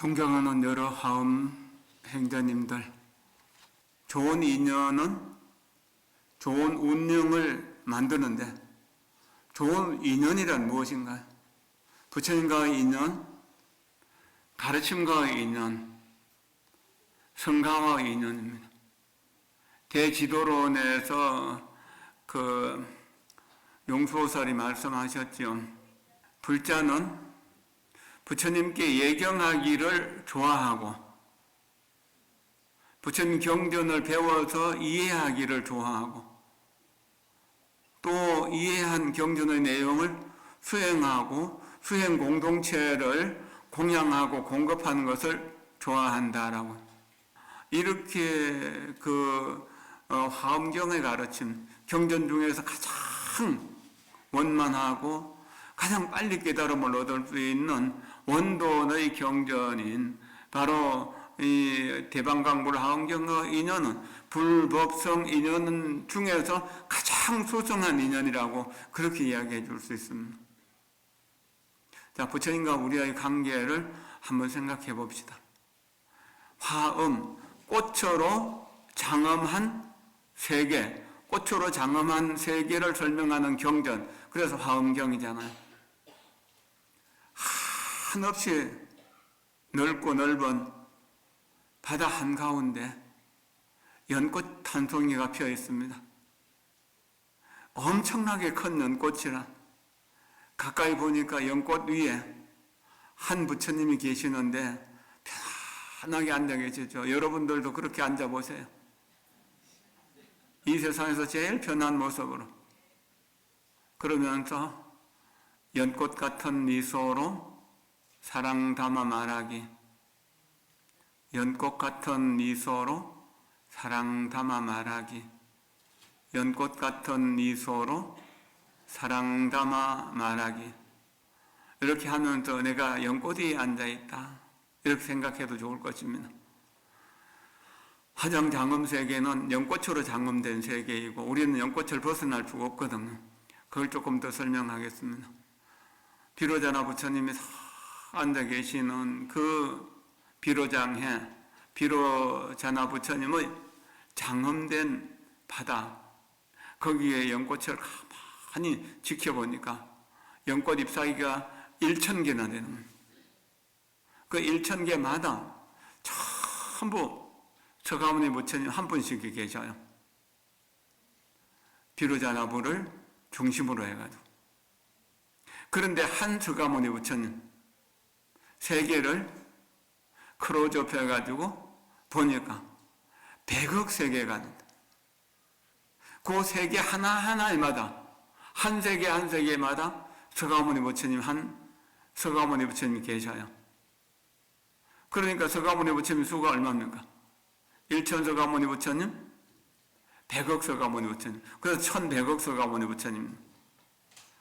존경하는 여러 화엄 행자님들, 좋은 인연은 좋은 운명을 만드는데 좋은 인연이란 무엇인가요? 부처님과의 인연, 가르침과의 인연, 성가와의 인연입니다. 대지도론에서 용수호살이 말씀하셨죠. 불자는 부처님께 예경하기를 좋아하고 부처님 경전을 배워서 이해하기를 좋아하고 또 이해한 경전의 내용을 수행하고 수행 공동체를 공양하고 공급하는 것을 좋아한다라고. 이렇게 화엄경의 가르침, 경전 중에서 가장 원만하고 가장 빨리 깨달음을 얻을 수 있는 원본의 경전인 바로 이 대방강불 화엄경의 인연은 불법성 인연 중에서 가장 소중한 인연이라고 그렇게 이야기해 줄 수 있습니다. 자, 부처님과 우리의 관계를 한번 생각해 봅시다. 화엄, 꽃으로 장엄한 세계, 꽃으로 장엄한 세계를 설명하는 경전, 그래서 화엄경이잖아요. 한없이 넓고 넓은 바다 한가운데 연꽃 한 송이가 피어 있습니다. 엄청나게 큰 연꽃이라 가까이 보니까 연꽃 위에 한 부처님이 계시는데 편하게 앉아 계시죠. 여러분들도 그렇게 앉아 보세요. 이 세상에서 제일 편한 모습으로. 그러면서 연꽃 같은 미소로 사랑 담아 말하기. 연꽃 같은 미소로 사랑 담아 말하기. 연꽃 같은 미소로 사랑 담아 말하기. 이렇게 하면서 내가 연꽃이 앉아있다, 이렇게 생각해도 좋을 것입니다. 화정장엄 세계는 연꽃으로 장엄된 세계이고 우리는 연꽃을 벗어날 수가 없거든요. 그걸 조금 더 설명하겠습니다. 비로자나 부처님이 앉아 계시는 그 비로장해, 비로자나 부처님의 장엄된 바다, 거기에 연꽃을 가만히 지켜보니까 연꽃 잎사귀가 1000개나 되는, 그 1000개마다 전부 서가모니 부처님 한 분씩 계셔요. 비로자나부를 중심으로 해가지고. 그런데 한 서가모니 부처님 세계를 크로즈업 해가지고 보니까 100억 세계가 있는데 그 세계 하나하나마다 한 세계 한 세계마다 서가모니 부처님 서가모니 부처님이 계셔요. 그러니까 서가모니 부처님 수가 얼마입니까? 1천 서가모니 부처님, 100억 서가모니 부처님. 그래서 1100억 서가모니 부처님.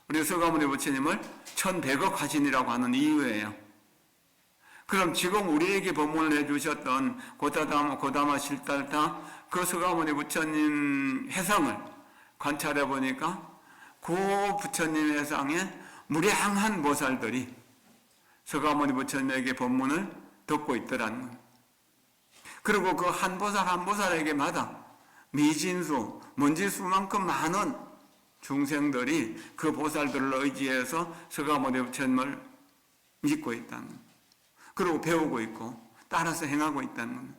우리 서가모니 부처님을 1100억 화신이라고 하는 이유예요. 그럼 지금 우리에게 법문을 해주셨던 고다마 실달타 그 서가모니 부처님 해상을 관찰해 보니까 그 부처님 해상에 무량한 보살들이 서가모니 부처님에게 법문을 듣고 있더라는 겁니다. 그리고 그 한 보살 한 보살에게마다 미진수, 먼지수만큼 많은 중생들이 그 보살들을 의지해서 서가모니 부처님을 믿고 있다는 겁니다. 그리고 배우고 있고 따라서 행하고 있다는 겁니다.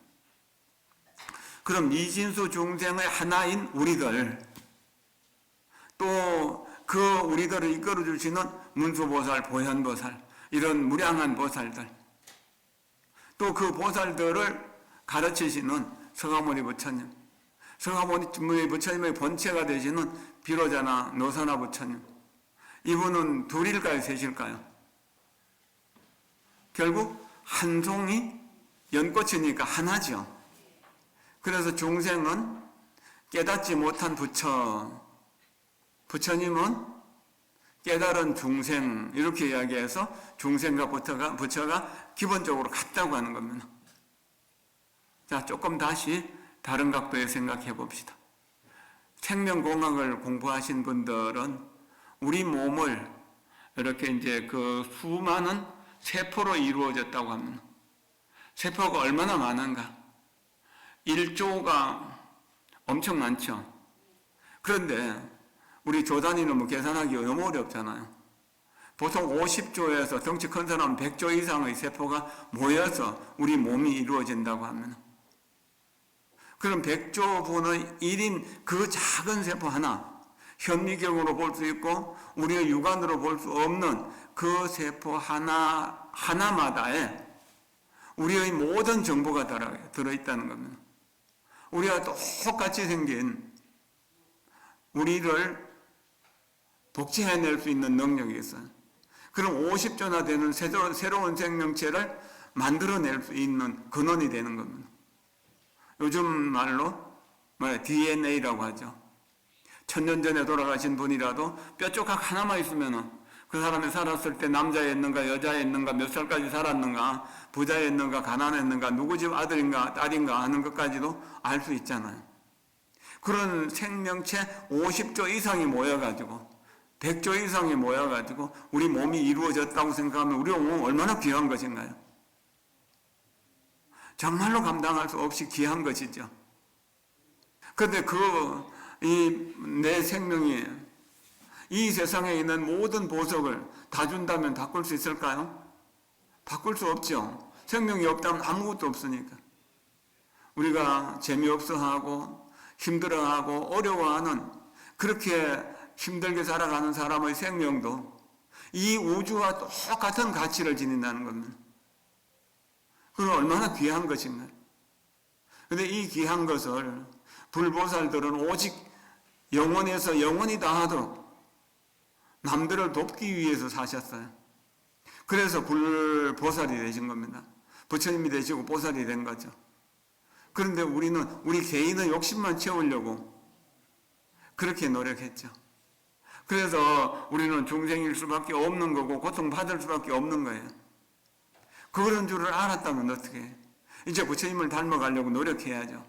그럼 미진수 중생의 하나인 우리들, 또 그 우리들을 이끌어 주시는 문수보살, 보현보살, 이런 무량한 보살들, 또 그 보살들을 가르치시는 서가모니 부처님, 서가모니 부처님의 본체가 되시는 비로자나 노사나 부처님, 이분은 둘일까요, 셋일까요? 결국 한 송이 연꽃이니까 하나죠. 그래서 중생은 깨닫지 못한 부처님은 깨달은 중생, 이렇게 이야기해서 중생과 부처가 기본적으로 같다고 하는 겁니다. 자, 조금 다시 다른 각도에 생각해 봅시다. 생명공학을 공부하신 분들은 우리 몸을 이렇게 이제 그 수많은 세포로 이루어졌다고 합니다. 세포가 얼마나 많은가? 1조가 엄청 많죠. 그런데 우리 조단위는 뭐 계산하기가 너무 어렵잖아요. 보통 50조에서 덩치 큰 사람은 100조 이상의 세포가 모여서 우리 몸이 이루어진다고 하면, 그럼 100조 분의 1인 그 작은 세포 하나, 현미경으로 볼 수 있고 우리의 육안으로 볼 수 없는 그 세포 하나마다에 우리의 모든 정보가 들어있다는 겁니다. 우리가 똑같이 생긴 우리를 복제해낼 수 있는 능력이 있어요. 그럼 50조나 되는 새로운 생명체를 만들어낼 수 있는 근원이 되는 겁니다. 요즘 말로 DNA라고 하죠. 1000년 전에 돌아가신 분이라도 뼈조각 하나만 있으면 그 사람이 살았을 때 남자였는가 여자였는가 몇 살까지 살았는가 부자였는가 가난했는가 누구 집 아들인가 딸인가 하는 것까지도 알 수 있잖아요. 그런 생명체 50조 이상이 모여가지고 100조 이상이 모여가지고 우리 몸이 이루어졌다고 생각하면 우리 몸은 얼마나 귀한 것인가요? 정말로 감당할 수 없이 귀한 것이죠. 그런데 내 생명이 이 세상에 있는 모든 보석을 다 준다면 바꿀 수 있을까요? 바꿀 수 없죠. 생명이 없다면 아무것도 없으니까. 우리가 재미없어하고 힘들어하고 어려워하는, 그렇게 힘들게 살아가는 사람의 생명도 이 우주와 똑같은 가치를 지닌다는 겁니다. 그건 얼마나 귀한 것인가. 그런데 이 귀한 것을 불보살들은 오직 영원에서 영원히 다하도록 남들을 돕기 위해서 사셨어요. 그래서 불보살이 되신 겁니다. 부처님이 되시고 보살이 된 거죠. 그런데 우리 개인의 욕심만 채우려고 그렇게 노력했죠. 그래서 우리는 중생일 수밖에 없는 거고 고통받을 수밖에 없는 거예요. 그런 줄을 알았다면 어떻게 해요? 이제 부처님을 닮아가려고 노력해야죠.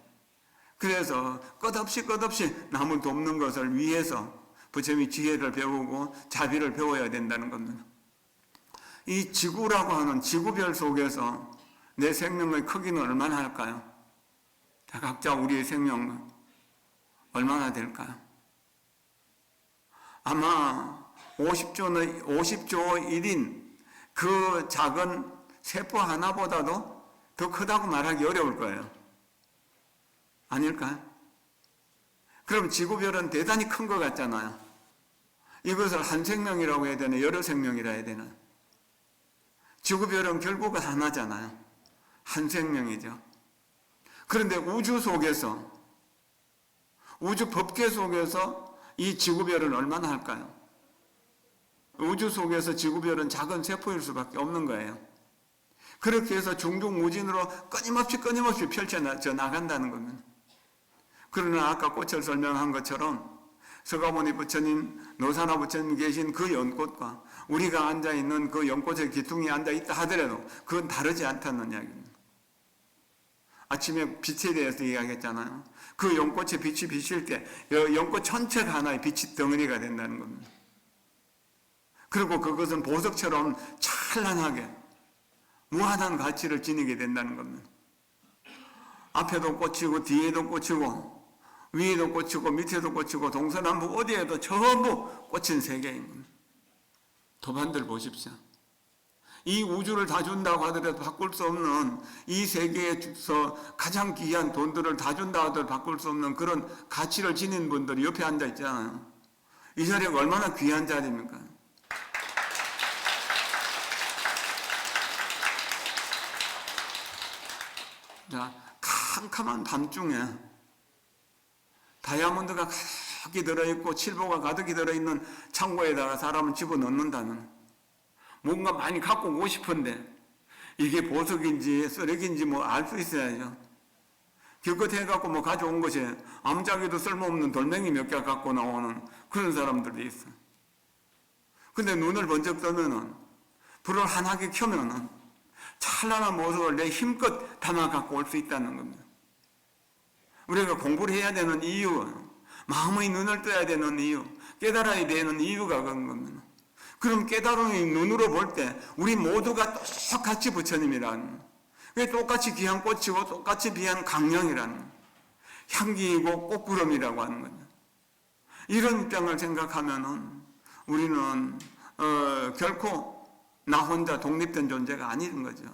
그래서 끝없이 남을 돕는 것을 위해서 부처님이 지혜를 배우고 자비를 배워야 된다는 겁니다. 이 지구라고 하는 지구별 속에서 내 생명의 크기는 얼마나 할까요? 각자 우리의 생명은 얼마나 될까요? 아마 50조 1인 그 작은 세포 하나보다도 더 크다고 말하기 어려울 거예요. 아닐까요? 그럼 지구별은 대단히 큰 것 같잖아요. 이것을 한 생명이라고 해야 되나 여러 생명이라 해야 되나. 지구별은 결국은 하나잖아요. 한 생명이죠. 그런데 우주 속에서, 우주 법계 속에서 이 지구별은 얼마나 할까요? 우주 속에서 지구별은 작은 세포일 수밖에 없는 거예요. 그렇게 해서 중중무진으로 끊임없이 펼쳐져 나간다는 겁니다. 그러나 아까 꽃을 설명한 것처럼 서가모니 부처님, 노사나 부처님 계신 그 연꽃과 우리가 앉아있는 그 연꽃의 기둥이 앉아있다 하더라도 그건 다르지 않다는 이야기입니다. 아침에 빛에 대해서 이야기했잖아요. 그 연꽃에 빛이 비칠 때 연꽃 전체가 하나의 빛이 덩어리가 된다는 겁니다. 그리고 그것은 보석처럼 찬란하게 무한한 가치를 지니게 된다는 겁니다. 앞에도 꽂히고 뒤에도 꽂히고 위에도 꽂히고 밑에도 꽂히고 동서남북 어디에도 전부 꽂힌 세계인 겁니다. 도반들 보십시오. 이 우주를 다 준다고 하더라도 바꿀 수 없는, 이 세계에서 가장 귀한 돈들을 다 준다고 하더라도 바꿀 수 없는 그런 가치를 지닌 분들이 옆에 앉아 있잖아요. 이 자리가 얼마나 귀한 자리입니까? 자, 캄캄한 밤중에 다이아몬드가 가득히 들어있고 칠보가 가득히 들어있는 창고에다가 사람을 집어넣는다면 뭔가 많이 갖고 오고 싶은데 이게 보석인지 쓰레기인지 뭐 알 수 있어야죠. 기껏 해갖고 뭐 가져온 것이 아무짝에도 쓸모없는 돌멩이 몇 개 갖고 나오는 그런 사람들도 있어요. 근데 눈을 번쩍 뜨면은, 불을 환하게 켜면은 찬란한 모습을 내 힘껏 담아 갖고 올 수 있다는 겁니다. 우리가 공부를 해야 되는 이유, 마음의 눈을 떠야 되는 이유, 깨달아야 되는 이유가 그런 겁니다. 그럼 깨달음의 눈으로 볼 때 우리 모두가 똑같이 부처님이라는, 그게 똑같이 귀한 꽃이고 똑같이 귀한 강령이라는, 향기이고 꽃구름이라고 하는 거죠. 이런 입장을 생각하면은 우리는 결코 나 혼자 독립된 존재가 아닌 거죠.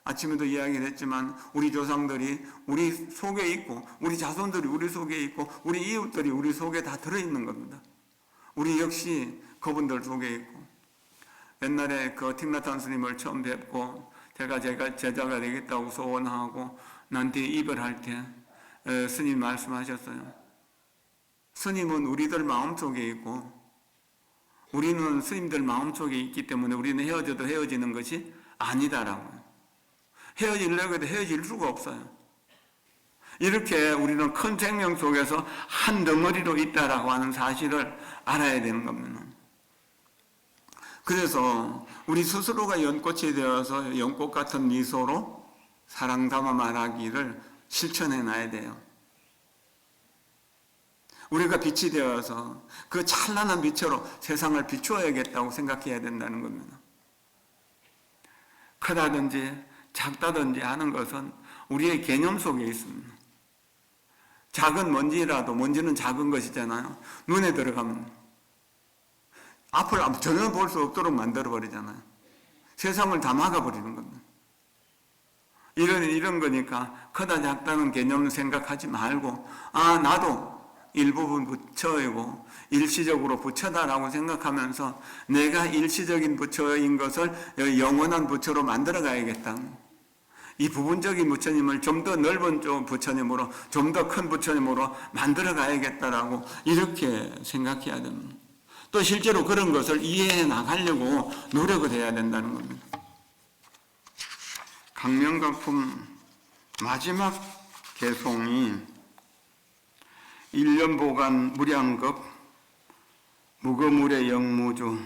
아침에도 이야기를 했지만 우리 조상들이 우리 속에 있고, 우리 자손들이 우리 속에 있고, 우리 이웃들이 우리 속에 다 들어있는 겁니다. 우리 역시 그분들 속에 있고, 옛날에 그 틱나탄 스님을 처음 뵙고 제가 제자가 되겠다고 소원하고 난 뒤에 입을 때 스님 말씀하셨어요. 스님은 우리들 마음속에 있고 우리는 스님들 마음속에 있기 때문에 우리는 헤어져도 헤어지는 것이 아니다라고. 헤어지려고 해도 헤어질 수가 없어요. 이렇게 우리는 큰 생명 속에서 한 덩어리로 있다라고 하는 사실을 알아야 되는 겁니다. 그래서 우리 스스로가 연꽃이 되어서 연꽃 같은 미소로 사랑 담아 말하기를 실천해 놔야 돼요. 우리가 빛이 되어서 그 찬란한 빛으로 세상을 비추어야겠다고 생각해야 된다는 겁니다. 크다든지 작다든지 하는 것은 우리의 개념 속에 있습니다. 작은 먼지라도, 먼지는 작은 것이잖아요. 눈에 들어가면 앞을 전혀 볼 수 없도록 만들어버리잖아요. 세상을 다 막아버리는 겁니다. 이런 거니까 크다 작다는 개념을 생각하지 말고, 나도 일부분 부처이고 일시적으로 부처다라고 생각하면서 내가 일시적인 부처인 것을 영원한 부처로 만들어 가야겠다. 이 부분적인 부처님을 좀 더 넓은 부처님으로, 좀 더 큰 부처님으로 만들어 가야겠다라고 이렇게 생각해야 됩니다. 또 실제로 그런 것을 이해해 나가려고 노력을 해야 된다는 겁니다. 강명각품 마지막 개송이 1년보간 무량급 무거물의 영무주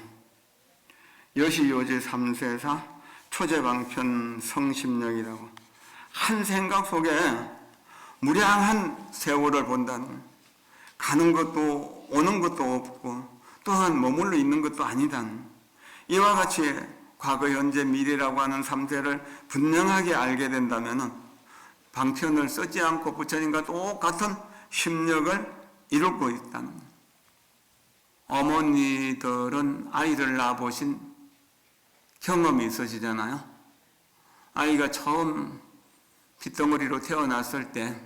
여시요제 3세사 초제방편 성심령이라고, 한 생각 속에 무량한 세월을 본다는, 가는 것도 오는 것도 없고 또한 머물러 있는 것도 아니다는, 이와 같이 과거 현재 미래라고 하는 3세를 분명하게 알게 된다면 방편을 쓰지 않고 부처님과 똑같은 심력을 이루고 있다는, 어머니들은 아이를 낳아보신 경험이 있으시잖아요. 아이가 처음 핏덩어리로 태어났을 때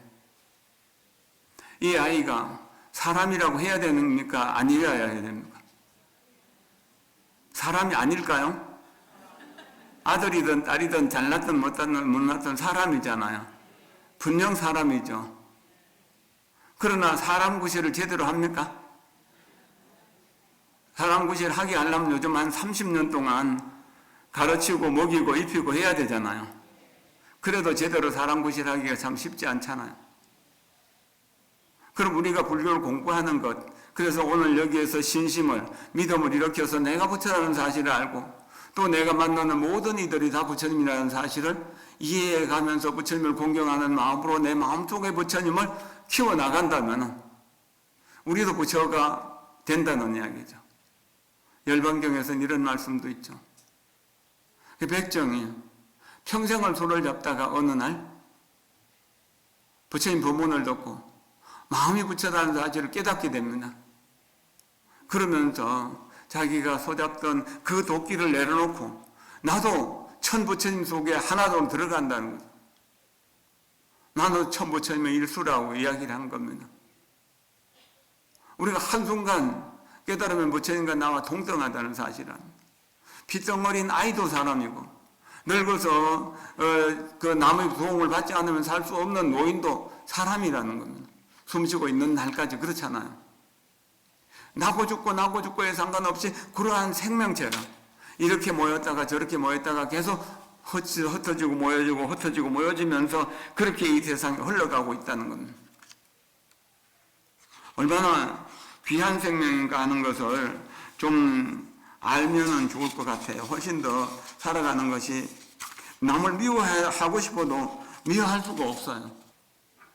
이 아이가 사람이라고 해야 됩니까? 아니어야 해야 됩니까? 사람이 아닐까요? 아들이든 딸이든 잘났든 못났든 사람이잖아요. 분명 사람이죠. 그러나 사람 구실을 제대로 합니까? 사람 구실 하게 하려면 요즘 한 30년 동안 가르치고 먹이고 입히고 해야 되잖아요. 그래도 제대로 사람 구실하기가 참 쉽지 않잖아요. 그럼 우리가 불교를 공부하는 것, 그래서 오늘 여기에서 신심을, 믿음을 일으켜서 내가 부처라는 사실을 알고 또 내가 만나는 모든 이들이 다 부처님이라는 사실을 이해해가면서 부처님을 공경하는 마음으로 내 마음속에 부처님을 키워나간다면 우리도 부처가 된다는 이야기죠. 열반경에서는 이런 말씀도 있죠. 백정이 평생을 손을 잡다가 어느 날 부처님 법문을 듣고 마음이 부처라는 사실을 깨닫게 됩니다. 그러면서 자기가 소잡던 그 도끼를 내려놓고 나도 천부처님 속에 하나로 들어간다는 거죠. 나는 천부처님의 일수라고 이야기를 한 겁니다. 우리가 한순간 깨달으면 부처님과 나와 동등하다는 사실을 합니다. 핏덩어린 아이도 사람이고 늙어서 그 남의 도움을 받지 않으면 살 수 없는 노인도 사람이라는 겁니다. 숨쉬고 있는 날까지 그렇잖아요. 나고 죽고에 상관없이 그러한 생명체가 이렇게 모였다가 저렇게 모였다가 계속 흩어지고 모여지고 흩어지고 모여지면서 그렇게 이 세상이 흘러가고 있다는 겁니다. 얼마나 귀한 생명인가 하는 것을 좀 알면은 좋을 것 같아요. 훨씬 더 살아가는 것이, 남을 미워하고 싶어도 미워할 수가 없어요.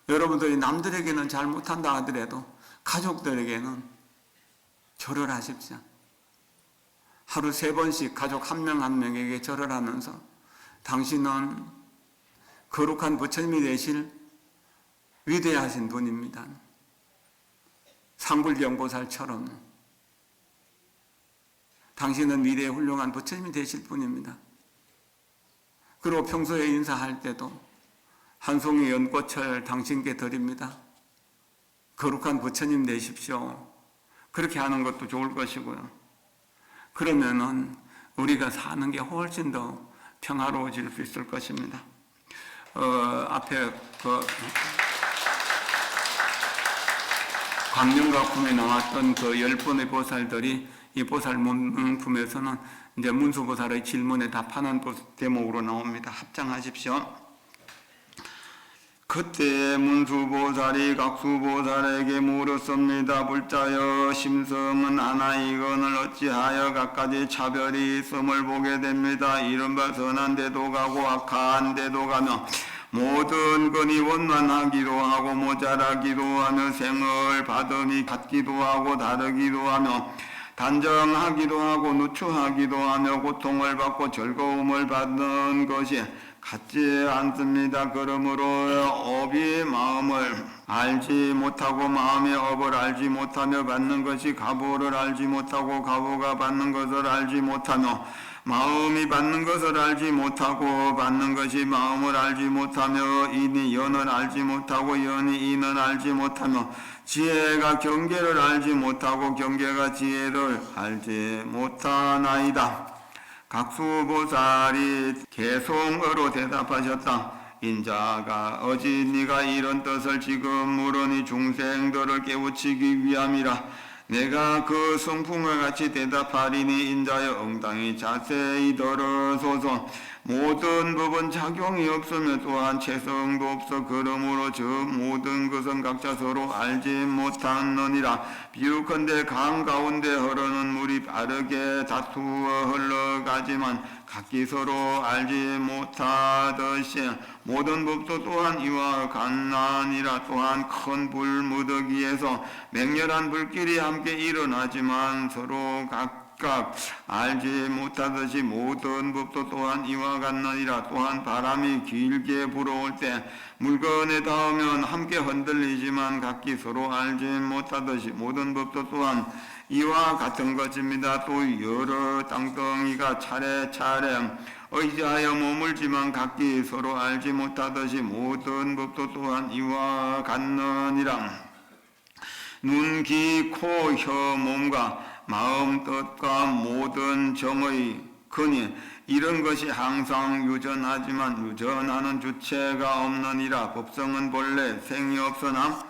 여러분들이 남들에게는 잘 못한다 하더라도 가족들에게는 절을 하십시오. 하루 3번씩 가족 한 명 한 명에게 절을 하면서 당신은 거룩한 부처님이 되실 위대하신 분입니다. 상불경보살처럼 당신은 미래에 훌륭한 부처님이 되실 분입니다. 그리고 평소에 인사할 때도 한 송이 연꽃을 당신께 드립니다. 거룩한 부처님 되십시오. 그렇게 하는 것도 좋을 것이고요. 그러면은 우리가 사는 게 훨씬 더 평화로워질 수 있을 것입니다. 앞에 광명각품에 나왔던 그 10분의 보살들이 이 보살 문품에서는 이제 문수보살의 질문에 답하는 대목으로 나옵니다. 합장하십시오. 그때 문수보살이 각수보살에게 물었습니다. 불자여, 심성은 하나이건을 어찌하여 각가지 차별이 있음을 보게 됩니다. 이른바 선한 데도 가고 악한 데도 가며 모든 건이 원만하기도 하고 모자라기도 하며 생을 받음이 같기도 하고 다르기도 하며 단정하기도 하고 누추하기도 하며 고통을 받고 즐거움을 받는 것이 같지 않습니다. 그러므로 업이 마음을 알지 못하고 마음이 업을 알지 못하며 받는 것이 가보를 알지 못하고 가보가 받는 것을 알지 못하며 마음이 받는 것을 알지 못하고 받는 것이 마음을 알지 못하며 인이 연을 알지 못하고 연이 인을 알지 못하며 지혜가 경계를 알지 못하고 경계가 지혜를 알지 못하나이다. 각수보살이 개송어로 대답하셨다. 인자가 어찌 네가 이런 뜻을 지금 물으니 중생들을 깨우치기 위함이라. 내가 그 성품과 같이 대답하리니 인자여 응당히 자세히 들어소서. 모든 법은 작용이 없으며 또한 체성도 없어. 그러므로 저 모든 것은 각자 서로 알지 못하느니라. 비유컨대 강 가운데 흐르는 물이 빠르게 다투어 흘러가지만 각기 서로 알지 못하듯이 모든 법도 또한 이와 같나니라. 또한 큰 불무더기에서 맹렬한 불길이 함께 일어나지만 서로 각각 알지 못하듯이 모든 법도 또한 이와 같나니라. 또한 바람이 길게 불어올 때 물건에 닿으면 함께 흔들리지만 각기 서로 알지 못하듯이 모든 법도 또한 이와 같은 것입니다. 또 여러 땅덩이가 차례차례 의지하여 머물지만 각기 서로 알지 못하듯이 모든 법도 또한 이와 같느니라. 눈, 귀, 코, 혀, 몸과 마음, 뜻과 모든 정의 근이 이런 것이 항상 유전하지만 유전하는 주체가 없느니라. 법성은 본래 생이 없으나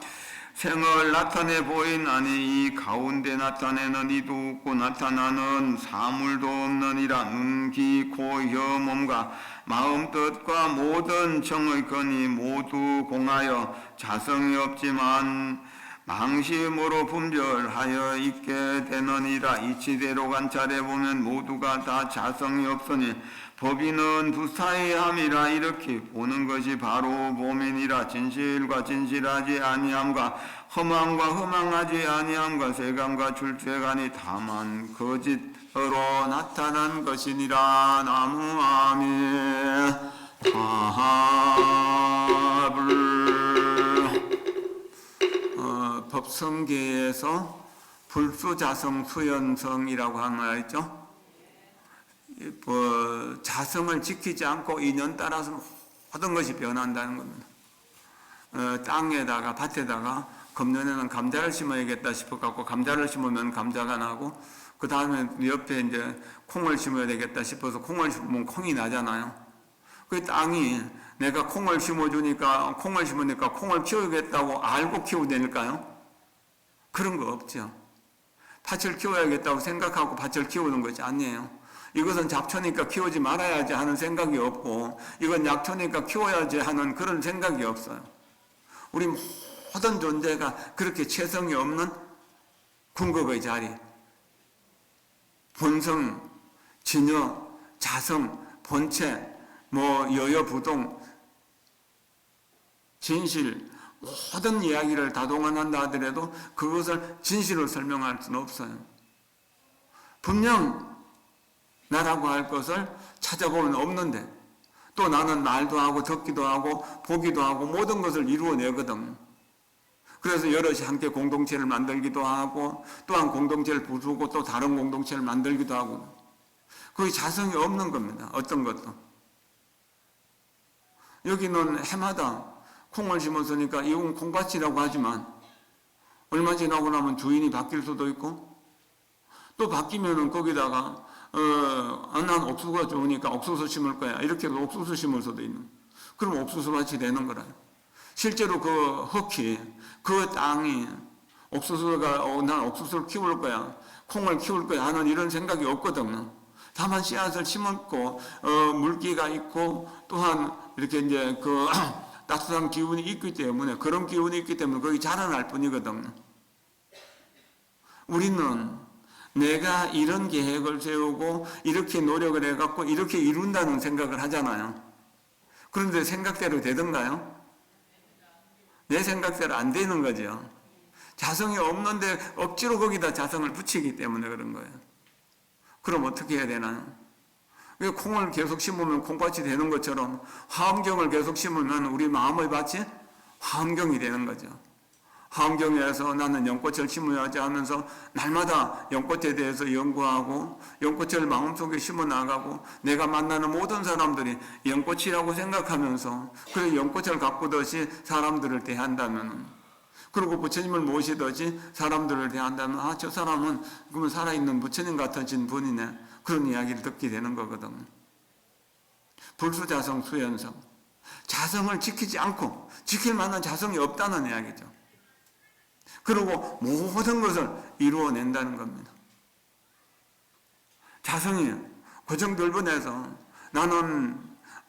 생을 나타내 보이나니 이 가운데 나타내는 이도 없고 나타나는 사물도 없느니라. 눈, 귀, 코, 혀, 몸과 마음, 뜻과 모든 정의 근이 모두 공하여 자성이 없지만 망심으로 분별하여 있게 되느니라. 이치대로 관찰해 보면 모두가 다 자성이 없으니 법인은 두사이함이라. 이렇게 보는 것이 바로 범인이라. 진실과 진실하지 아니함과 허망과 허망하지 아니함과 세간과 출세간이 다만 거짓으로 나타난 것이니라. 나무아미 타불. 법성계에서 불수자성 수연성이라고 하는 거 있죠? 자성을 지키지 않고 인연 따라서 모든 것이 변한다는 겁니다. 땅에다가 밭에다가 금년에는 감자를 심어야겠다 싶어갖고 감자를 심으면 감자가 나고 그 다음에 옆에 이제 콩을 심어야 되겠다 싶어서 콩을 심으면 콩이 나잖아요. 그 땅이 내가 콩을 심으니까 콩을 키우겠다고 알고 키우되니까요? 그런 거 없죠. 밭을 키워야겠다고 생각하고 밭을 키우는 것이 아니에요. 이것은 잡초니까 키우지 말아야지 하는 생각이 없고 이건 약초니까 키워야지 하는 그런 생각이 없어요. 우리 모든 존재가 그렇게 체성이 없는 궁극의 자리, 본성, 진여, 자성, 본체, 여여부동, 진실, 모든 이야기를 다 동원한다 하더라도 그것을 진실로 설명할 수는 없어요. 분명 나라고 할 것을 찾아보면 없는데 또 나는 말도 하고 듣기도 하고 보기도 하고 모든 것을 이루어내거든. 그래서 여럿이 함께 공동체를 만들기도 하고 또한 공동체를 부수고 또 다른 공동체를 만들기도 하고 거의 자성이 없는 겁니다. 어떤 것도. 여기는 해마다 콩을 심었으니까 이건 콩밭이라고 하지만 얼마 지나고 나면 주인이 바뀔 수도 있고 또 바뀌면은 거기다가 난 옥수수가 좋으니까 옥수수 심을 거야. 이렇게 해서 옥수수 심을 수도 있는. 그럼 옥수수밭이 되는 거라. 실제로 그 흙이, 그 땅이 옥수수가 난 옥수수를 키울 거야. 콩을 키울 거야 하는 이런 생각이 없거든요. 다만 씨앗을 심었고 물기가 있고 또한 이렇게 이제 그 따뜻한 기운이 있기 때문에 그런 기운이 있기 때문에 거기 자라날 뿐이거든요. 우리는 내가 이런 계획을 세우고 이렇게 노력을 해갖고 이렇게 이룬다는 생각을 하잖아요. 그런데 생각대로 되던가요? 내 생각대로 안 되는 거죠. 자성이 없는데 억지로 거기다 자성을 붙이기 때문에 그런 거예요. 그럼 어떻게 해야 되나요? 콩을 계속 심으면 콩밭이 되는 것처럼 화엄경을 계속 심으면 우리 마음의 밭이 화엄경이 되는 거죠. 화엄경에서 나는 연꽃을 심어야지 하면서 날마다 연꽃에 대해서 연구하고 연꽃을 마음속에 심어 나가고 내가 만나는 모든 사람들이 연꽃이라고 생각하면서 그래서 연꽃을 가꾸듯이 사람들을 대한다면 그리고 부처님을 모시듯이 사람들을 대한다면 저 사람은 그러면 살아있는 부처님 같으신 분이네. 그런 이야기를 듣게 되는 거거든. 불수자성 수연성. 자성을 지키지 않고 지킬 만한 자성이 없다는 이야기죠. 그리고 모든 것을 이루어낸다는 겁니다. 자성이 고정 넓은에서 나는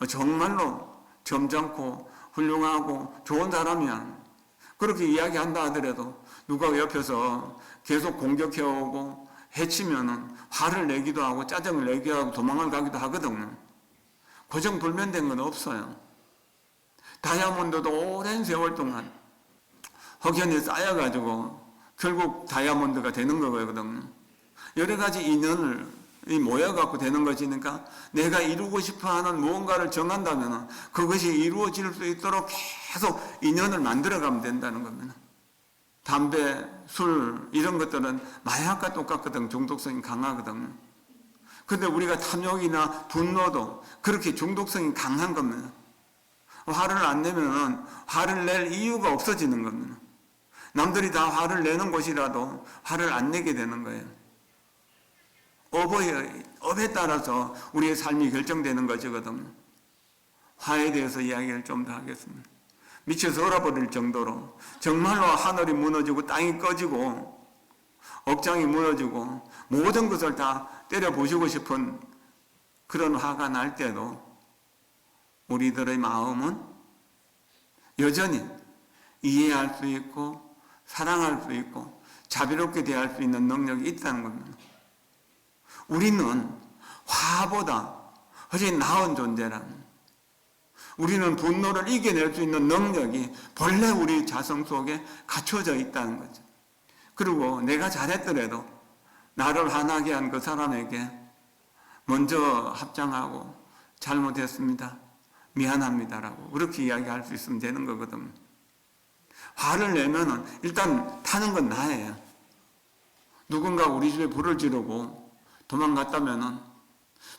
정말로 점잖고 훌륭하고 좋은 사람이야. 그렇게 이야기한다 하더라도 누가 옆에서 계속 공격해오고 해치면은 화를 내기도 하고 짜증을 내기도 하고 도망을 가기도 하거든요. 고정불면된 건 없어요. 다이아몬드도 오랜 세월 동안 흑연이 쌓여가지고 결국 다이아몬드가 되는 거거든요. 여러 가지 인연을 모여갖고 되는 것이니까 내가 이루고 싶어하는 무언가를 정한다면 그것이 이루어질 수 있도록 계속 인연을 만들어가면 된다는 겁니다. 담배, 술 이런 것들은 마약과 똑같거든. 중독성이 강하거든요. 그런데 우리가 탐욕이나 분노도 그렇게 중독성이 강한 겁니다. 화를 안 내면 화를 낼 이유가 없어지는 겁니다. 남들이 다 화를 내는 곳이라도 화를 안 내게 되는 거예요. 업에 따라서 우리의 삶이 결정되는 것이거든요. 화에 대해서 이야기를 좀 더 하겠습니다. 미쳐서 얼어버릴 정도로 정말로 하늘이 무너지고 땅이 꺼지고 억장이 무너지고 모든 것을 다 때려부수고 싶은 그런 화가 날 때도 우리들의 마음은 여전히 이해할 수 있고 사랑할 수 있고 자비롭게 대할 수 있는 능력이 있다는 겁니다. 우리는 화보다 훨씬 나은 존재라는, 우리는 분노를 이겨낼 수 있는 능력이 본래 우리 자성 속에 갖춰져 있다는 거죠. 그리고 내가 잘했더라도 나를 화나게 한 그 사람에게 먼저 합장하고 잘못했습니다, 미안합니다라고 그렇게 이야기할 수 있으면 되는 거거든요. 화를 내면은 일단 타는 건 나예요. 누군가 우리 집에 불을 지르고 도망갔다면은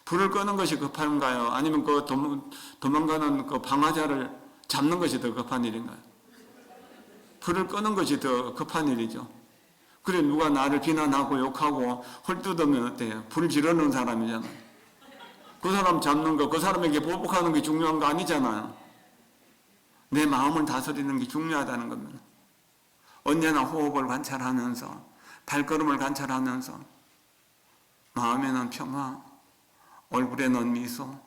불을 끄는 것이 급한가요? 아니면 그 도망가는 그 방화자를 잡는 것이 더 급한 일인가요? 불을 끄는 것이 더 급한 일이죠. 그래 누가 나를 비난하고 욕하고 헐뜯으면 어때요? 불 지르는 사람이잖아요. 그 사람 잡는 거, 그 사람에게 보복하는 게 중요한 거 아니잖아요. 내 마음을 다스리는 게 중요하다는 겁니다. 언제나 호흡을 관찰하면서 발걸음을 관찰하면서 마음에는 평화, 얼굴에는 미소,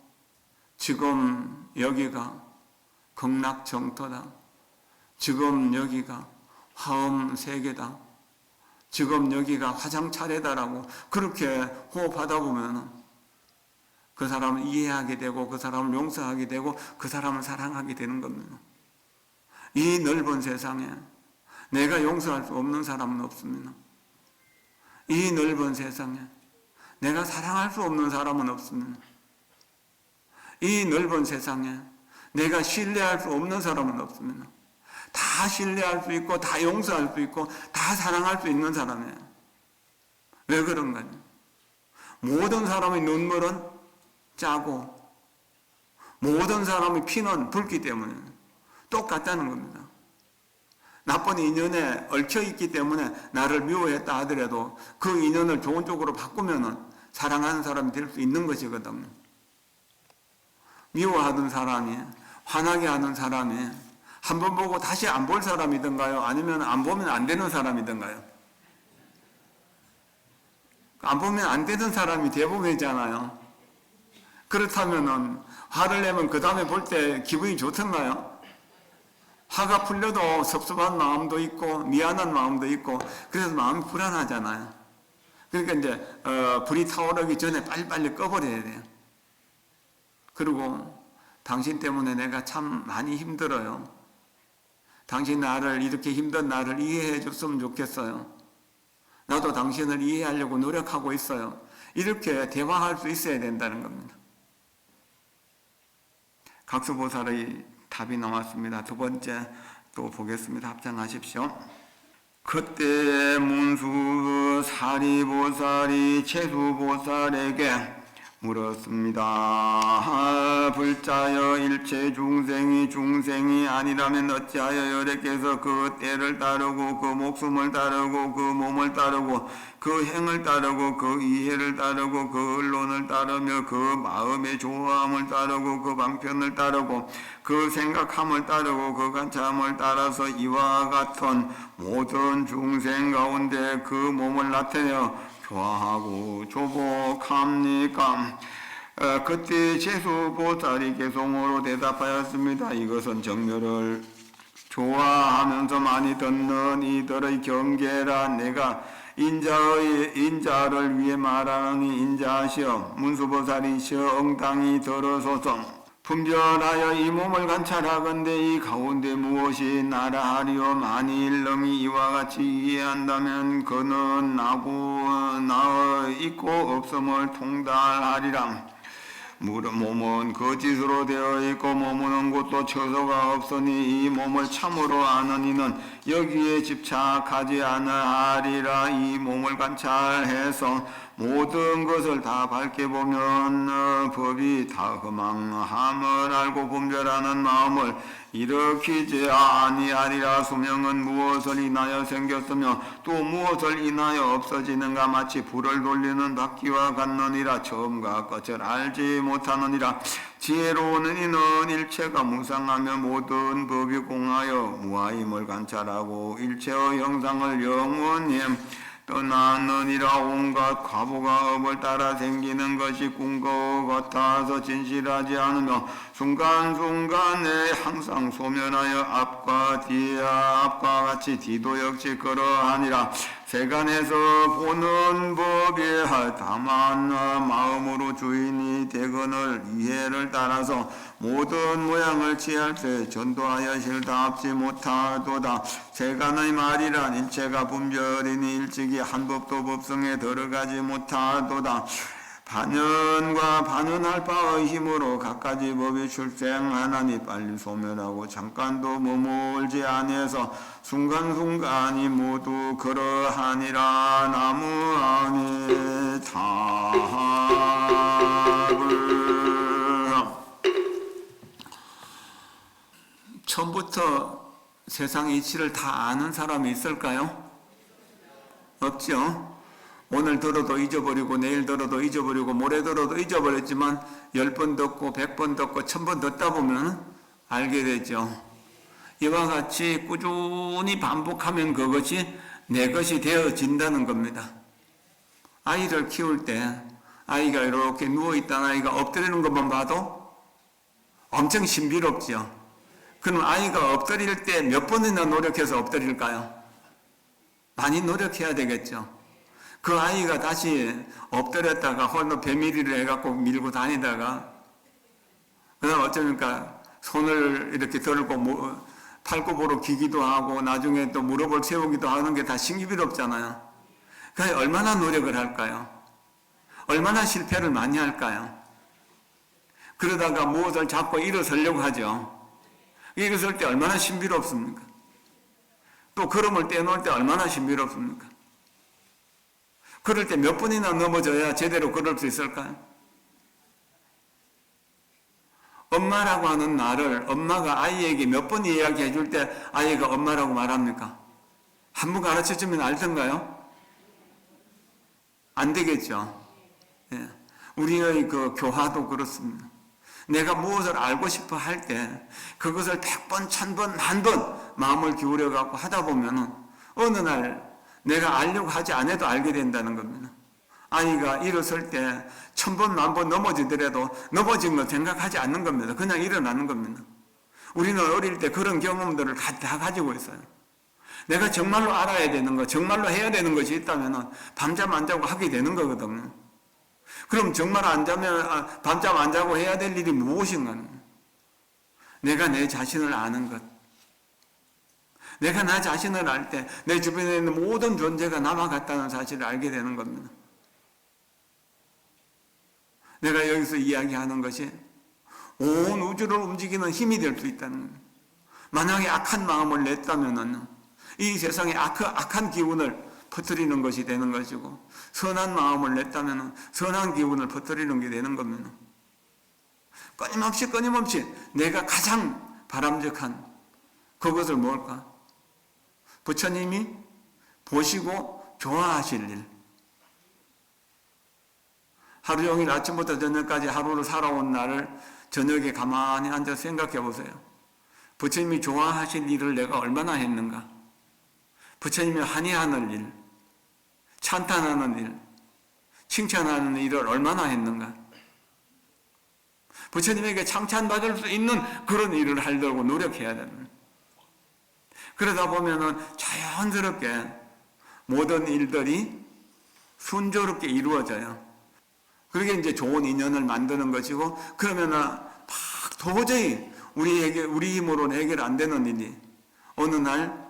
지금 여기가 극락정토다, 지금 여기가 화엄 세계다, 지금 여기가 화장 차례다라고 그렇게 호흡하다 보면 그 사람을 이해하게 되고 그 사람을 용서하게 되고 그 사람을 사랑하게 되는 겁니다. 이 넓은 세상에 내가 용서할 수 없는 사람은 없습니다. 이 넓은 세상에 내가 사랑할 수 없는 사람은 없습니다. 이 넓은 세상에 내가 신뢰할 수 없는 사람은 없습니다. 다 신뢰할 수 있고 다 용서할 수 있고 다 사랑할 수 있는 사람이에요. 왜 그런가요? 모든 사람의 눈물은 짜고 모든 사람의 피는 붉기 때문에 똑같다는 겁니다. 나쁜 인연에 얽혀있기 때문에 나를 미워했다 하더라도 그 인연을 좋은 쪽으로 바꾸면 사랑하는 사람이 될 수 있는 것이거든요. 미워하던 사람이, 화나게 하는 사람이 한 번 보고 다시 안 볼 사람이든가요? 아니면 안 보면 안 되는 사람이든가요? 안 보면 안 되는 사람이 대부분이잖아요. 그렇다면은 화를 내면 그 다음에 볼 때 기분이 좋던가요? 화가 풀려도 섭섭한 마음도 있고 미안한 마음도 있고 그래서 마음이 불안하잖아요. 그러니까 이제 불이 타오르기 전에 빨리빨리 꺼버려야 돼요. 그리고 당신 때문에 내가 참 많이 힘들어요. 당신 나를 이렇게 힘든 나를 이해해 줬으면 좋겠어요. 나도 당신을 이해하려고 노력하고 있어요. 이렇게 대화할 수 있어야 된다는 겁니다. 각수보살의 답이 나왔습니다. 두 번째 또 보겠습니다. 합장하십시오. 그때 문수 사리보살이 채수보살에게 물었습니다. 불자여 일체 중생이 아니라면 어찌하여 여래께서 그 때를 따르고 그 목숨을 따르고 그 몸을 따르고 그 행을 따르고 그 이해를 따르고 그 언론을 따르며 그 마음의 좋아함을 따르고 그 방편을 따르고 그 생각함을 따르고 그 관참을 따라서 이와 같은 모든 중생 가운데 그 몸을 나타내어 좋아하고 조복합니까? 그때 채수보살이 개송으로 대답하였습니다. 이것은 정멸을 좋아하면서 많이 듣는 이들의 경계라. 내가 인자를 위해 말하니 인자시여 문수보살이시여 엉땅히 들어소서. 분별하여 이 몸을 관찰하건대 이 가운데 무엇이 나라 하리요. 만일 능히 이와 같이 이해한다면 그는 나 있고 없음을 통달하리라. 몸은 거짓으로 되어 있고 머무는 곳도 처소가 없으니 이 몸을 참으로 아는 이는 여기에 집착하지 않으리라. 이 몸을 관찰해서 모든 것을 다 밝게 보면 법이 다 허망함을 알고 분별하는 마음을 일으키지 아니하리라. 수명은 무엇을 인하여 생겼으며 또 무엇을 인하여 없어지는가. 마치 불을 돌리는 바퀴와 같느니라. 처음과 끝을 알지 못하느니라. 지혜로운 이는 일체가 무상하며 모든 법이 공하여 무아임을 관찰하고 일체의 형상을 영원히 떠나느니라. 온갖 과보가 업을 따라 생기는 것이 꿈과 같아서 진실하지 않으며 순간순간에 항상 소멸하여 앞과 같이 뒤도 역시 그러하니라. 세간에서 보는 법에 다만 마음으로 주인이 되거늘 이해를 따라서 모든 모양을 취할 때 전도하여 실답지 못하도다. 세간의 말이란 일체가 분별이니 일찍이 한 법도 법성에 들어가지 못하도다. 반연과 반연할 바의 힘으로 갖가지 법이 출생하나니 빨리 소멸하고 잠깐도 머물지 아니해서 순간순간이 모두 그러하니라. 나무아미 답을. 처음부터 세상의 이치를 다 아는 사람이 있을까요? 없죠. 오늘 들어도 잊어버리고 내일 들어도 잊어버리고 모레 들어도 잊어버렸지만 10번 듣고 100번 듣고 1000번 듣다 보면 알게 되죠. 이와 같이 꾸준히 반복하면 그것이 내 것이 되어진다는 겁니다. 아이를 키울 때 아이가 이렇게 누워있다는 아이가 엎드리는 것만 봐도 엄청 신비롭죠. 그럼 아이가 엎드릴 때 몇 번이나 노력해서 엎드릴까요? 많이 노력해야 되겠죠. 그 아이가 다시 엎드렸다가 홀로 배밀이를 해갖고 밀고 다니다가 그 다음 어쩌니까 손을 이렇게 들고 팔굽으로 기기도 하고 나중에 또 무릎을 세우기도 하는 게 다 신기비롭잖아요. 그러니까 얼마나 노력을 할까요? 얼마나 실패를 많이 할까요? 그러다가 무엇을 잡고 일어서려고 하죠. 일어설 때 얼마나 신비롭습니까? 또 걸음을 떼놓을 때 얼마나 신비롭습니까? 그럴 때 몇 번이나 넘어져야 제대로 걸을 수 있을까요? 엄마라고 하는 말을 엄마가 아이에게 몇 번 이야기해 줄 때 아이가 엄마라고 말합니까? 한 번 가르쳐 주면 알던가요? 안 되겠죠. 예. 우리의 그 교화도 그렇습니다. 내가 무엇을 알고 싶어 할 때 그것을 100번, 1000번, 10,000번 마음을 기울여 갖고 하다 보면 어느 날 내가 알려고 하지 않아도 알게 된다는 겁니다. 아이가 일어설 때 1000번, 10,000번 넘어지더라도 넘어진 거 생각하지 않는 겁니다. 그냥 일어나는 겁니다. 우리는 어릴 때 그런 경험들을 다 가지고 있어요. 내가 정말로 알아야 되는 거, 정말로 해야 되는 것이 있다면 밤잠 안 자고 하게 되는 거거든요. 그럼 정말 밤잠 안 자고 해야 될 일이 무엇인가? 내가 내 자신을 아는 것. 내가 나 자신을 알 때 내 주변에 있는 모든 존재가 남아 같다는 사실을 알게 되는 겁니다. 내가 여기서 이야기하는 것이 온 우주를 움직이는 힘이 될 수 있다는 겁니다. 만약에 악한 마음을 냈다면 이 세상에 악한 기운을 퍼뜨리는 것이 되는 것이고, 선한 마음을 냈다면 선한 기운을 퍼뜨리는 게 되는 겁니다. 끊임없이 내가 가장 바람직한 그것을 뭘까? 부처님이 보시고 좋아하실 일. 하루 종일 아침부터 저녁까지 하루를 살아온 나를 저녁에 가만히 앉아서 생각해 보세요. 부처님이 좋아하실 일을 내가 얼마나 했는가? 부처님이 한의하는 일, 찬탄하는 일, 칭찬하는 일을 얼마나 했는가? 부처님에게 칭찬받을 수 있는 그런 일을 하려고 노력해야 됩니다. 그러다 보면은 자연스럽게 모든 일들이 순조롭게 이루어져요. 그게 이제 좋은 인연을 만드는 것이고, 그러면은 막 도저히 우리 힘으로는 해결 안 되는 일이 어느 날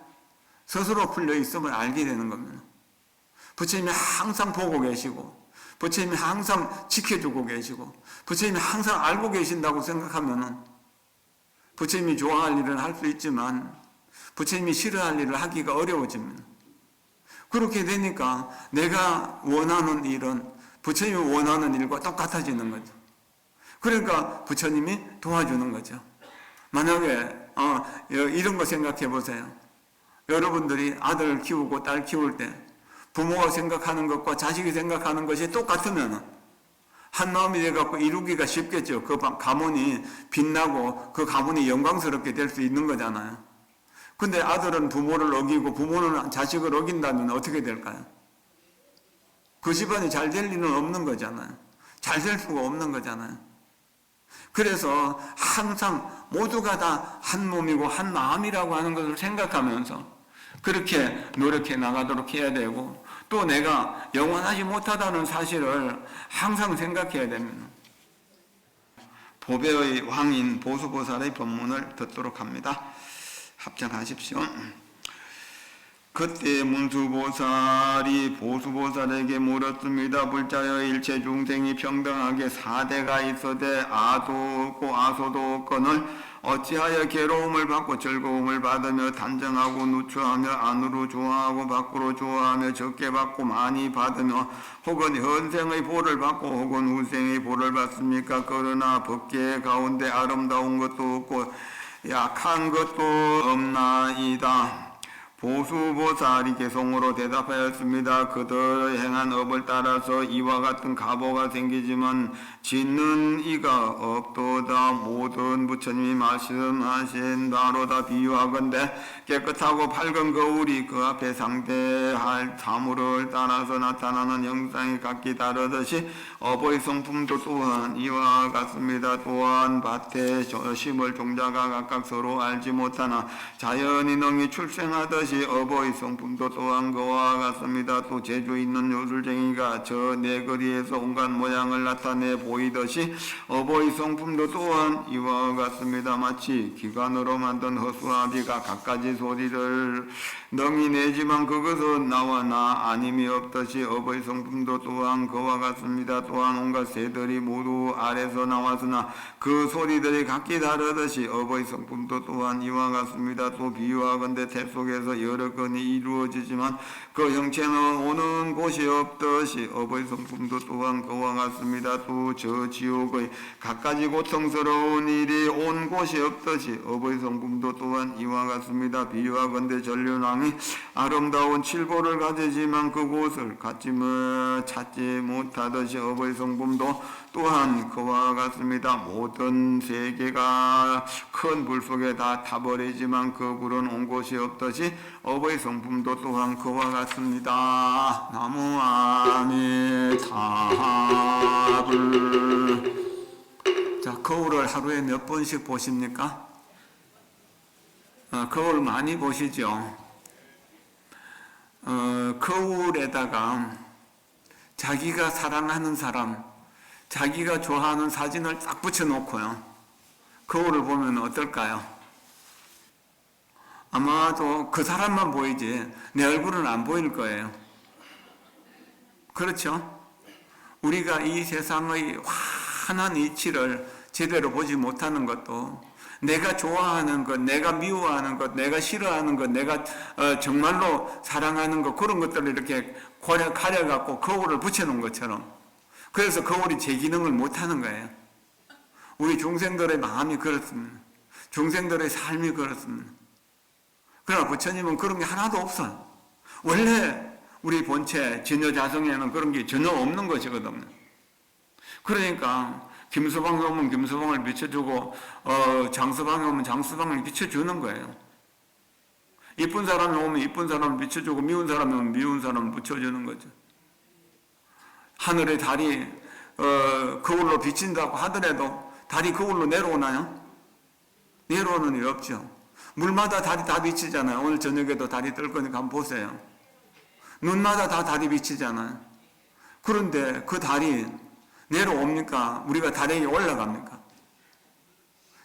스스로 풀려 있음을 알게 되는 겁니다. 부처님이 항상 보고 계시고, 부처님이 항상 지켜주고 계시고, 부처님이 항상 알고 계신다고 생각하면은 부처님이 좋아할 일은 할 수 있지만 부처님이 싫어할 일을 하기가 어려워집니다. 그렇게 되니까 내가 원하는 일은 부처님이 원하는 일과 똑같아지는 거죠. 그러니까 부처님이 도와주는 거죠. 만약에 이런 거 생각해 보세요. 여러분들이 아들 키우고 딸 키울 때 부모가 생각하는 것과 자식이 생각하는 것이 똑같으면 한 마음이 돼갖고 이루기가 쉽겠죠. 그 가문이 빛나고 그 가문이 영광스럽게 될 수 있는 거잖아요. 근데 아들은 부모를 어기고 부모는 자식을 어긴다면 어떻게 될까요? 그 집안이 잘 될 리는 없는 거잖아요. 잘 될 수가 없는 거잖아요. 그래서 항상 모두가 다 한 몸이고 한 마음이라고 하는 것을 생각하면서 그렇게 노력해 나가도록 해야 되고, 또 내가 영원하지 못하다는 사실을 항상 생각해야 됩니다. 보배의 왕인 보수보살의 법문을 듣도록 합니다. 합장하십시오. 그때 문수보살이 보수보살에게 물었습니다. 불자여 일체 중생이 평등하게 사대가 있어되 아도 없고 아소도 없거늘 어찌하여 괴로움을 받고 즐거움을 받으며 단정하고 누추하며 안으로 좋아하고 밖으로 좋아하며 적게 받고 많이 받으며 혹은 현생의 보를 받고 혹은 후생의 보를 받습니까? 그러나 법계 가운데 아름다운 것도 없고 약한 것도 없나이다. 보수보살이 개송으로 대답하였습니다. 그들의 행한 업을 따라서 이와 같은 가보가 생기지만 짓는 이가 없도다. 모든 부처님이 말씀하신 바로 다 비유하건대 깨끗하고 밝은 거울이 그 앞에 상대할 사물을 따라서 나타나는 형상이 각기 다르듯이 업의 성품도 또한 이와 같습니다. 또한 밭에 심을 종자가 각각 서로 알지 못하나 자연인왕이 출생하듯이 없듯이 어버이 성품도 또한 그와 같습니다. 또 재주 있는 요술쟁이가 저 내거리에서 온갖 모양을 나타내 보이듯이 어버이 성품도 또한 이와 같습니다. 마치 기관으로 만든 허수아비가 갖가지 소리를 능히 내지만 그것은 나와 나 아님이 없듯이 어버이 성품도 또한 그와 같습니다. 또한 온갖 새들이 모두 아래서 나왔으나 그 소리들이 각기 다르듯이 어버이 성품도 또한 이와 같습니다. 또 비유하건대 태 속에서 여러 건이 이루어지지만 그 형체는 오는 곳이 없듯이 어버이 성품도 또한 그와 같습니다. 또 저 지옥의 갖가지 고통스러운 일이 온 곳이 없듯이 어버이 성품도 또한 이와 같습니다. 비유하건대 전륜왕이 아름다운 칠보를 가지지만 그곳을 찾지 못하듯이 어버이 성품도 또한 그와 같습니다. 모든 세계가 큰 불 속에 다 타버리지만 그 불은 온 곳이 없듯이 어버이 성품도 또한 그와 같습니다. 나무 아미 답을. 자, 거울을 하루에 몇 번씩 보십니까? 거울 많이 보시죠? 거울에다가 자기가 사랑하는 사람, 자기가 좋아하는 사진을 딱 붙여놓고요. 거울을 보면 어떨까요? 아마도 그 사람만 보이지 내 얼굴은 안 보일 거예요. 그렇죠? 우리가 이 세상의 환한 이치를 제대로 보지 못하는 것도 내가 좋아하는 것, 내가 미워하는 것, 내가 싫어하는 것, 내가 정말로 사랑하는 것, 그런 것들을 이렇게 가려갖고 거울을 붙여놓은 것처럼, 그래서 거울이 제 기능을 못하는 거예요. 우리 중생들의 마음이 그렇습니다. 중생들의 삶이 그렇습니다. 그러나 부처님은 그런 게 하나도 없어요. 원래 우리 본체 진여자성에는 그런 게 전혀 없는 것이거든요. 그러니까 김서방이 오면 김서방을 비춰주고 장서방이 오면 장서방을 비춰주는 거예요. 이쁜 사람이 오면 이쁜 사람을 비춰주고 미운 사람이 오면 미운 사람을 비춰주는 거죠. 하늘의 달이 거울로 비친다고 하더라도 달이 거울로 내려오나요? 내려오는 일 없죠. 물마다 달이 다 비치잖아요. 오늘 저녁에도 달이 뜰 거니까 한번 보세요. 눈마다 다 달이 비치잖아요. 그런데 그 달이 내려옵니까? 우리가 달에게 올라갑니까?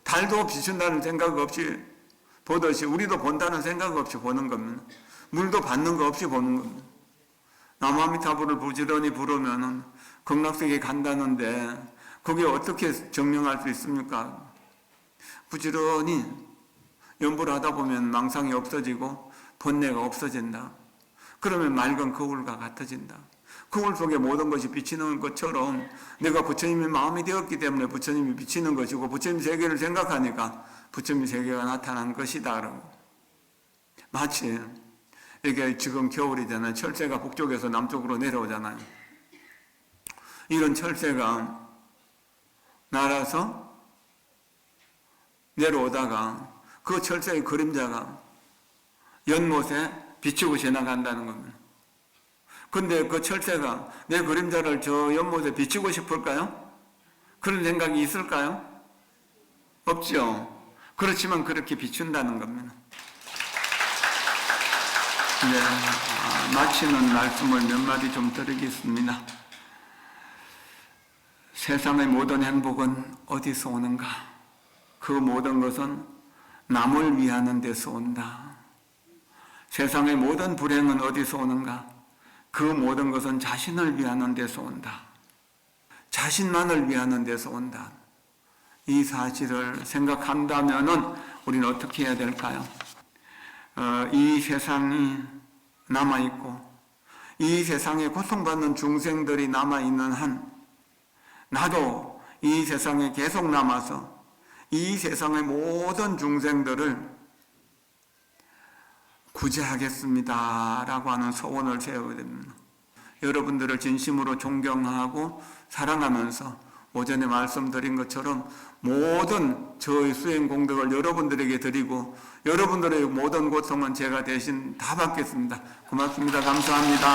달도 비춘다는 생각 없이 보듯이 우리도 본다는 생각 없이 보는 겁니다. 물도 받는 거 없이 보는 겁니다. 나무아미타불을 부지런히 부르면은 극락세계 간다는데 그게 어떻게 증명할 수 있습니까? 부지런히 연부를 하다 보면 망상이 없어지고 번뇌가 없어진다. 그러면 맑은 거울과 같아진다. 거울 속에 모든 것이 비치는 것처럼 내가 부처님의 마음이 되었기 때문에 부처님이 비치는 것이고 부처님 세계를 생각하니까 부처님 세계가 나타난 것이다. 라고. 마치 이게 지금 겨울이잖아요. 철새가 북쪽에서 남쪽으로 내려오잖아요. 이런 철새가 날아서 내려오다가 그 철새의 그림자가 연못에 비치고 지나간다는 겁니다. 근데 그 철새가 내 그림자를 저 연못에 비치고 싶을까요? 그런 생각이 있을까요? 없죠. 그렇지만 그렇게 비춘다는 겁니다. 네, 마치는 말씀을 몇 마디 좀 드리겠습니다. 세상의 모든 행복은 어디서 오는가? 그 모든 것은 남을 위하는 데서 온다. 세상의 모든 불행은 어디서 오는가? 그 모든 것은 자신을 위하는 데서 온다. 자신만을 위하는 데서 온다. 이 사실을 생각한다면은 우리는 어떻게 해야 될까요? 이 세상이 남아있고 이 세상에 고통받는 중생들이 남아있는 한 나도 이 세상에 계속 남아서 이 세상의 모든 중생들을 구제하겠습니다 라고 하는 소원을 세워야 됩니다. 여러분들을 진심으로 존경하고 사랑하면서 오전에 말씀드린 것처럼 모든 저의 수행 공덕을 여러분들에게 드리고 여러분들의 모든 고통은 제가 대신 다 받겠습니다. 고맙습니다. 감사합니다.